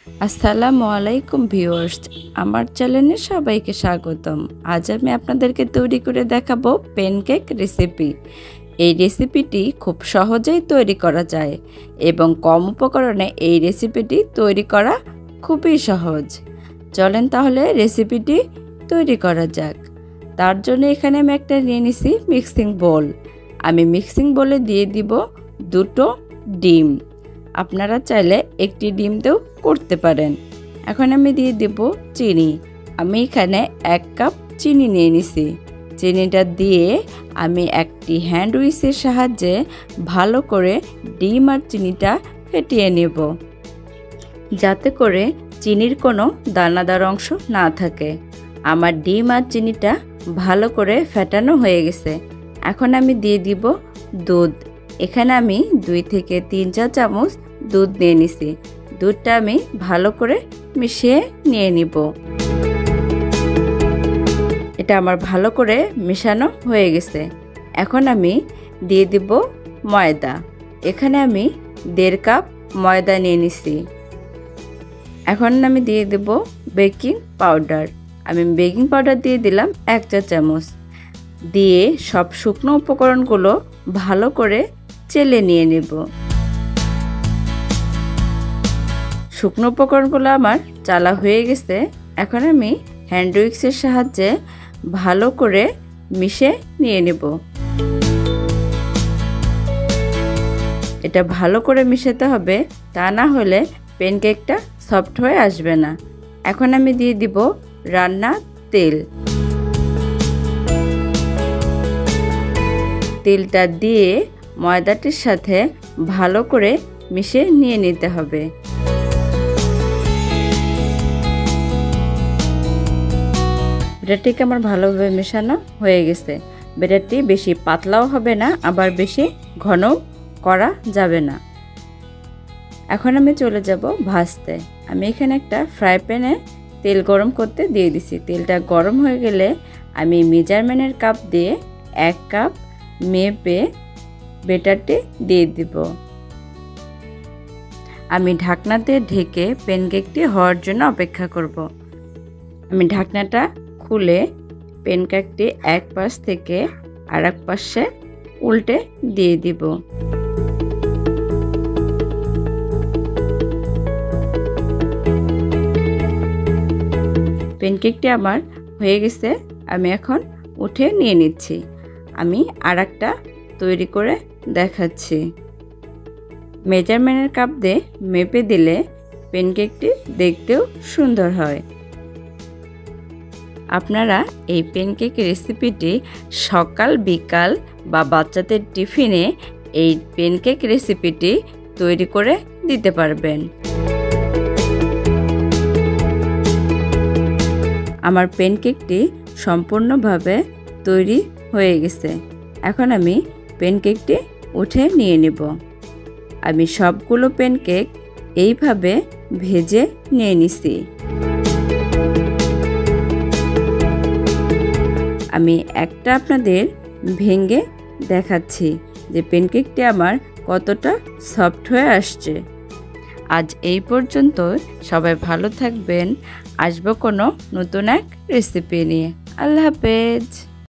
আসসালামু আলাইকুম ভিউয়ার্স, আমার চ্যানেলে সবাইকে স্বাগতম। আজ আমি আপনাদেরকে তৈরি করে দেখাবো প্যানকেক রেসিপি। এই রেসিপিটি খুব সহজেই তৈরি করা যায় এবং কম উপকরণে এই রেসিপিটি তৈরি করা খুবই সহজ। চলেন তাহলে রেসিপিটি তৈরি করা যাক। তার জন্য এখানে আমি একটা নিয়ে নিছি মিক্সিং বোল। আমি মিক্সিং বোলে দিয়ে দিব দুটো ডিম। আপনারা চাইলে একটি ডিম দিয়েও করতে পারেন। এখন আমি দিয়ে দেব চিনি। আমি এখানে 1 কাপ চিনি নিয়ে নিছি। চিনিটা দিয়ে আমি একটি হ্যান্ড উইচের সাহায্যে ভালো করে ডিম আর চিনিটা ফেটিয়ে নেব, যাতে করে চিনির কোনো দানাদার অংশ না থাকে। আমার ডিম আর চিনিটা ভালো করে ফেটানো হয়ে গেছে। এখন আমি দিয়ে দিব দুধ। এখানে আমি 2 থেকে 3 চা চামচ দুধ নিয়ে নিছি। দুধটা আমি ভালো করে মিশিয়ে নিয়ে নিব। এটা আমার ভালো করে মেশানো হয়ে গেছে। এখন আমি দিয়ে দিব ময়দা। এখানে আমি 1.5 কাপ ময়দা নিয়ে নিছি। এখন আমি দিয়ে দেব বেকিং পাউডার। আমি বেকিং পাউডার দিয়ে দিলাম 1 চা চামচ। দিয়ে সব শুকনো উপকরণগুলো ভালো করে চেলে নিয়ে নেব। শুকনো উপকরণগুলো আমার চালা হয়ে গেছে। এখন আমি হ্যান্ড উইক্সের সাহায্যে ভালো করে মিশে নিয়ে নেব। এটা ভালো করে মিশাতে হবে, তা না হলে প্যানকেকটা সফট হয়ে আসবে না। এখন আমি দিয়ে দিব রান্নার তেল। তেলটা দিয়ে ময়দাটির সাথে ভালো করে মিশে নিয়ে নিতে হবে। ব্যাটারটিকে আমার ভালোভাবে মেশানো হয়ে গেছে। ব্যাটারটি বেশি পাতলাও হবে না, আবার বেশি ঘনও করা যাবে না। এখন আমি চলে যাব ভাজতে। আমি এখানে একটা ফ্রাই প্যানে তেল গরম করতে দিয়ে দিছি। তেলটা গরম হয়ে গেলে আমি মেজারমেন্টের কাপ দিয়ে 1 কাপ মেপে ব্যাটারটি দিয়ে দিব। আমি ঢাকনাতে ঢেকে প্যানকেকটি হওয়ার জন্য অপেক্ষা করব। আমি ঢাকনাটা খুলে প্যানকেকটি এক পাশ থেকে আরেক পাশে উল্টে দিয়ে দিব। প্যানকেকটি আমার হয়ে গেছে। আমি এখন উঠে নিয়ে নিচ্ছি। আমি আরেকটা তৈরি করে দেখাচ্ছি। মেজারমেন্টের কাপ দিয়ে মেপে দিলে প্যানকেকটি দেখতেও সুন্দর হয়। আপনারা এই প্যানকেক রেসিপিটি সকাল বিকাল বা বাচ্চাদের টিফিনে এই প্যানকেক রেসিপিটি তৈরি করে দিতে পারবেন। আমার প্যানকেকটি সম্পূর্ণভাবে তৈরি হয়ে গেছে। এখন আমি প্যানকেকটি উঠে নিয়ে নেব। আমি সবগুলো প্যানকেক এইভাবে ভেজে নিয়ে নিছি। আমি একটা আপনাদের ভেঙে দেখাচ্ছি যে প্যানকেকটি আমার কতটা সফট হয়ে আসছে। আজ এই পর্যন্ত। সবাই ভালো থাকবেন। আসবো কোনো নতুন এক রেসিপি নিয়ে। আল্লাহ হাফেজ।